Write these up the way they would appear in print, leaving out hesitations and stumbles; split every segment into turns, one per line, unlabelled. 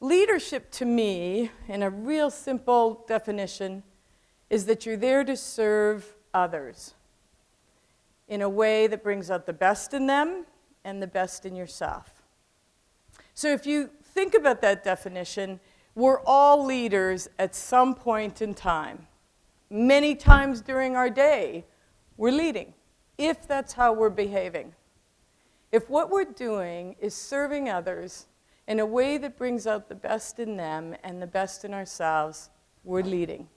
Leadership to me, in a real simple definition, is that you're there to serve others in a way that brings out the best in them and the best in yourself. So if you think about that definition, we're all leaders at some point in time. Many times during our day, we're leading, if that's how we're behaving. If what we're doing is serving others in a way that brings out the best in them and the best in ourselves, we're leading.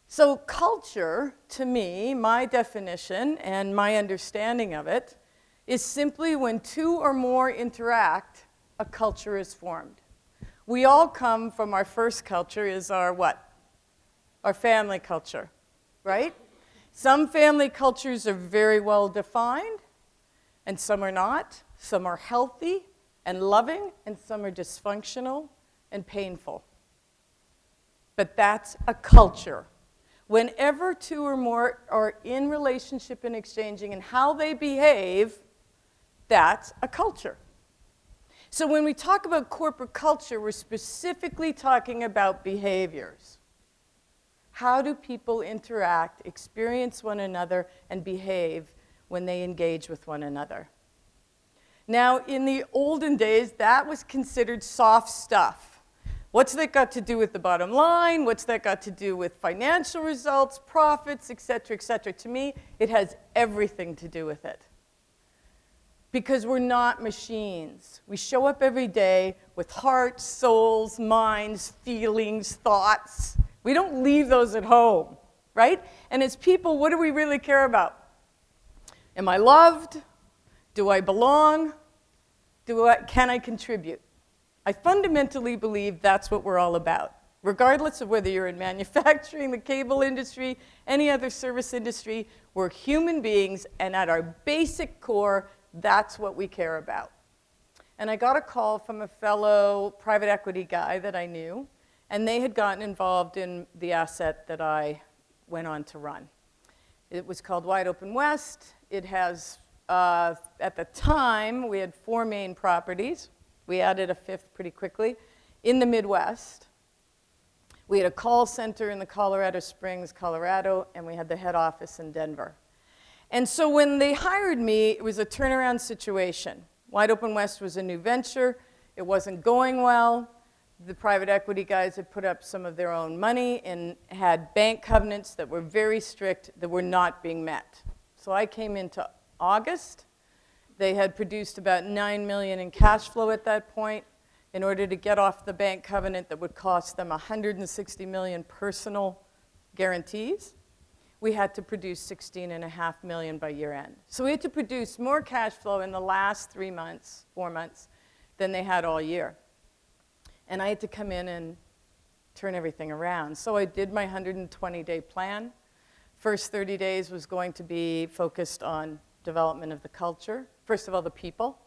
So culture, to me, my definition and my understanding of it, is simply when two or more interact, a culture is formed. We all come from our first culture is our what? Our family culture, right? Some family cultures are very well defined, and some are not. Some are healthy and loving, and some are dysfunctional and painful. But that's a culture. Whenever two or more are in relationship and exchanging and how they behave, that's a culture. So when we talk about corporate culture, we're specifically talking about behaviors. How do people interact, experience one another, and behave when they engage with one another? Now, in the olden days, that was considered soft stuff. What's that got to do with the bottom line? What's that got to do with financial results, profits, et cetera, et cetera? To me, it has everything to do with it. Because we're not machines. We show up every day with hearts, souls, minds, feelings, thoughts. We don't leave those at home, right? And as people, what do we really care about? Am I loved? Do I belong? Can I contribute? I fundamentally believe that's what we're all about. Regardless of whether you're in manufacturing, the cable industry, any other service industry, we're human beings, and at our basic core, that's what we care about. And I got a call from a fellow private equity guy that I knew, and they had gotten involved in the asset that I went on to run. It was called Wide Open West. It has, at the time, we had 4 main properties. We added a 5th pretty quickly in the Midwest. We had a call center in the Colorado Springs, Colorado, and we had the head office in Denver. And so when they hired me, it was a turnaround situation. Wide Open West was a new venture. It wasn't going well. The private equity guys had put up some of their own money and had bank covenants that were very strict that were not being met. So I came into August. They had produced about $9 million in cash flow at that point. In order to get off the bank covenant that would cost them $160 million personal guarantees, we had to produce $16.5 million by year end. So we had to produce more cash flow in the last 4 months, than they had all year. And I had to come in and turn everything around. So I did my 120-day plan. First 30 days was going to be focused on development of the culture. First of all, the people.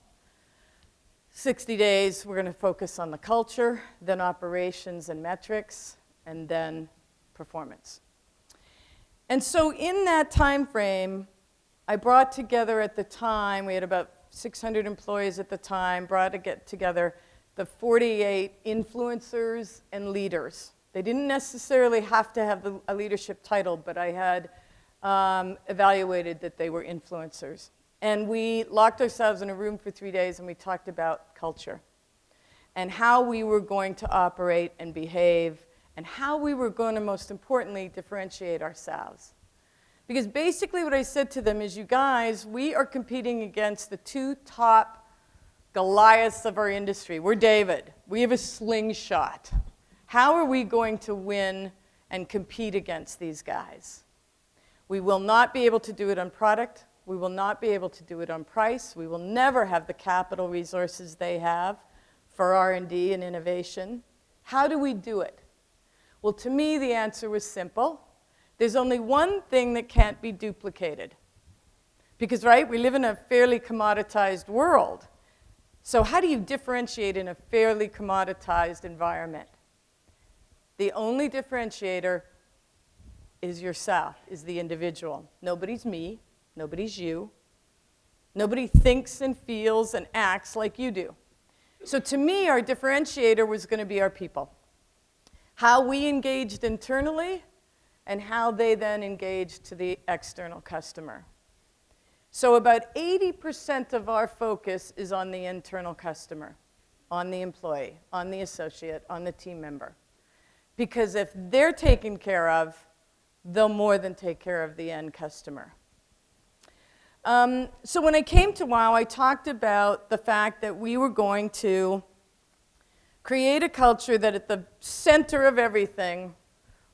60 days, we're going to focus on the culture, then operations and metrics, and then performance. And so in that time frame, I brought together at the time, we had about 600 employees at the time, brought together the 48 influencers and leaders. They didn't necessarily have to have a leadership title, but I had evaluated that they were influencers. And we locked ourselves in a room for 3 days and we talked about culture and how we were going to operate and behave and how we were going to, most importantly, differentiate ourselves. Because basically what I said to them is, you guys, we are competing against the 2 top Goliaths of our industry. We're David. We have a slingshot. How are we going to win and compete against these guys? We will not be able to do it on product. We will not be able to do it on price. We will never have the capital resources they have for R&D and innovation. How do we do it? Well, to me, the answer was simple. There's only one thing that can't be duplicated. Because, right, we live in a fairly commoditized world. So how do you differentiate in a fairly commoditized environment? The only differentiator is yourself, is the individual. Nobody's me. Nobody's you. Nobody thinks and feels and acts like you do. So to me, our differentiator was going to be our people. How we engaged internally and how they then engaged to the external customer. So about 80% of our focus is on the internal customer, on the employee, on the associate, on the team member. Because if they're taken care of, they'll more than take care of the end customer. So when I came to WOW, I talked about the fact that we were going to create a culture that at the center of everything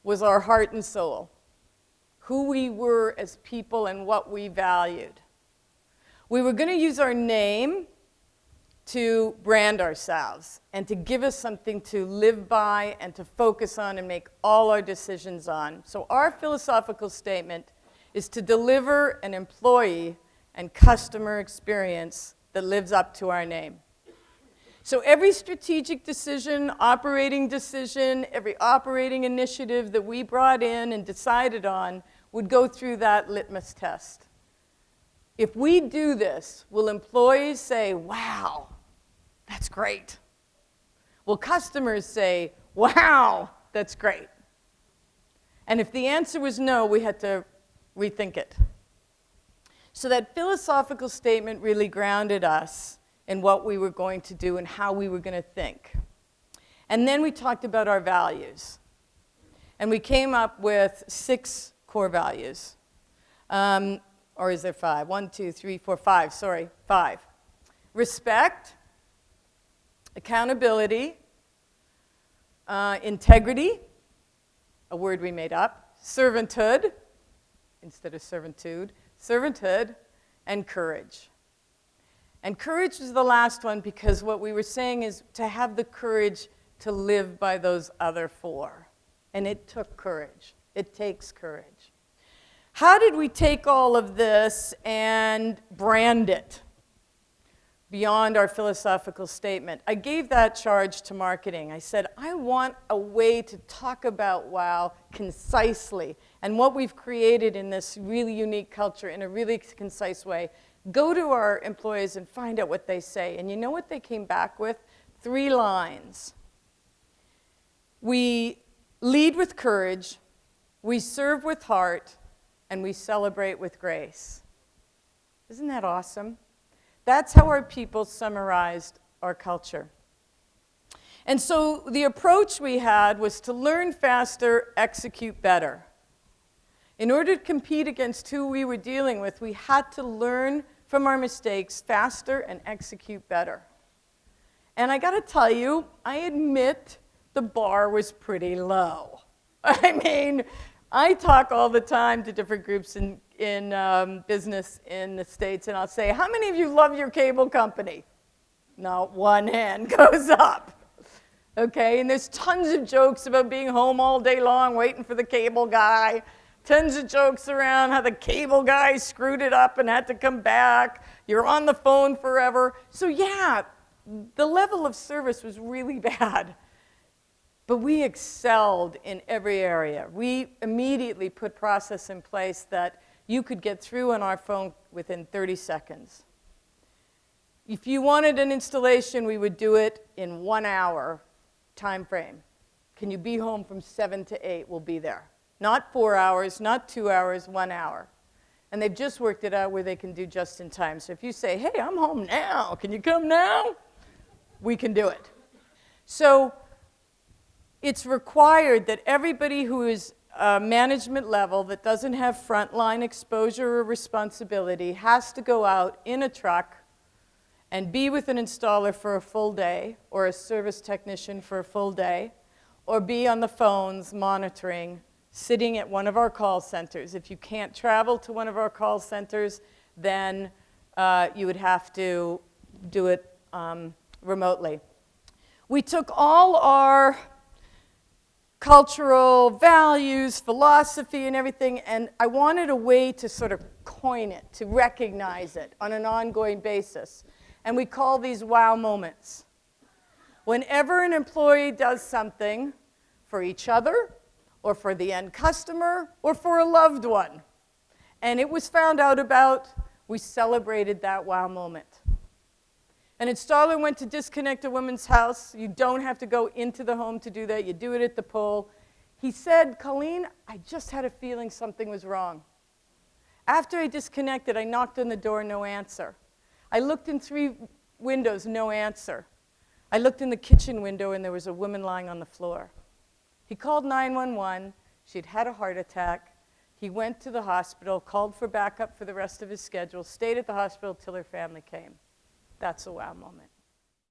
was our heart and soul, who we were as people and what we valued. We were going to use our name to brand ourselves and to give us something to live by and to focus on and make all our decisions on. So our philosophical statement is to deliver an employee and customer experience that lives up to our name. So every strategic decision, operating decision, every operating initiative that we brought in and decided on would go through that litmus test. If we do this, will employees say, wow, that's great? Will customers say, wow, that's great? And if the answer was no, we had to rethink it. So that philosophical statement really grounded us in what we were going to do and how we were going to think. And then we talked about our values. And we came up with 6 core values. Or is there 5? 1, 2, 3, 4, 5. Sorry, 5. Respect, accountability, integrity, a word we made up, servanthood, instead of servitude, servanthood, and courage. And courage was the last one because what we were saying is to have the courage to live by those other 4. And it took courage. It takes courage. How did we take all of this and brand it beyond our philosophical statement? I gave that charge to marketing. I said, I want a way to talk about WOW concisely and what we've created in this really unique culture in a really concise way. Go to our employees and find out what they say. And you know what they came back with? 3 lines. We lead with courage, we serve with heart, and we celebrate with grace. Isn't that awesome? That's how our people summarized our culture. And so the approach we had was to learn faster, execute better. In order to compete against who we were dealing with, we had to learn from our mistakes faster and execute better. And I got to tell you, I admit the bar was pretty low. I mean, I talk all the time to different groups in business in the States, and I'll say, how many of you love your cable company? Not one hand goes up. Okay, and there's tons of jokes about being home all day long waiting for the cable guy. Tons of jokes around how the cable guy screwed it up and had to come back. You're on the phone forever. So yeah, the level of service was really bad. But we excelled in every area. We immediately put process in place that you could get through on our phone within 30 seconds. If you wanted an installation, we would do it in 1 hour time frame. Can you be home from 7 to 8? We'll be there. Not 4 hours, not 2 hours, 1 hour. And they've just worked it out where they can do just in time. So if you say, hey, I'm home now, can you come now? We can do it. So it's required that everybody who is management level that doesn't have frontline exposure or responsibility has to go out in a truck and be with an installer for a full day or a service technician for a full day or be on the phones monitoring, sitting at one of our call centers. If you can't travel to one of our call centers, then you would have to do it remotely. We took all our cultural values, philosophy, and everything, and I wanted a way to sort of coin it, to recognize it on an ongoing basis. And we call these WOW moments. Whenever an employee does something for each other, or for the end customer, or for a loved one, and it was found out about, we celebrated that WOW moment. An installer went to disconnect a woman's house. You don't have to go into the home to do that. You do it at the pole. He said, Colleen, I just had a feeling something was wrong. After I disconnected, I knocked on the door, no answer. I looked in 3 windows, no answer. I looked in the kitchen window, and there was a woman lying on the floor. He called 911. She'd had a heart attack. He went to the hospital, called for backup for the rest of his schedule, stayed at the hospital till her family came. That's a wow moment.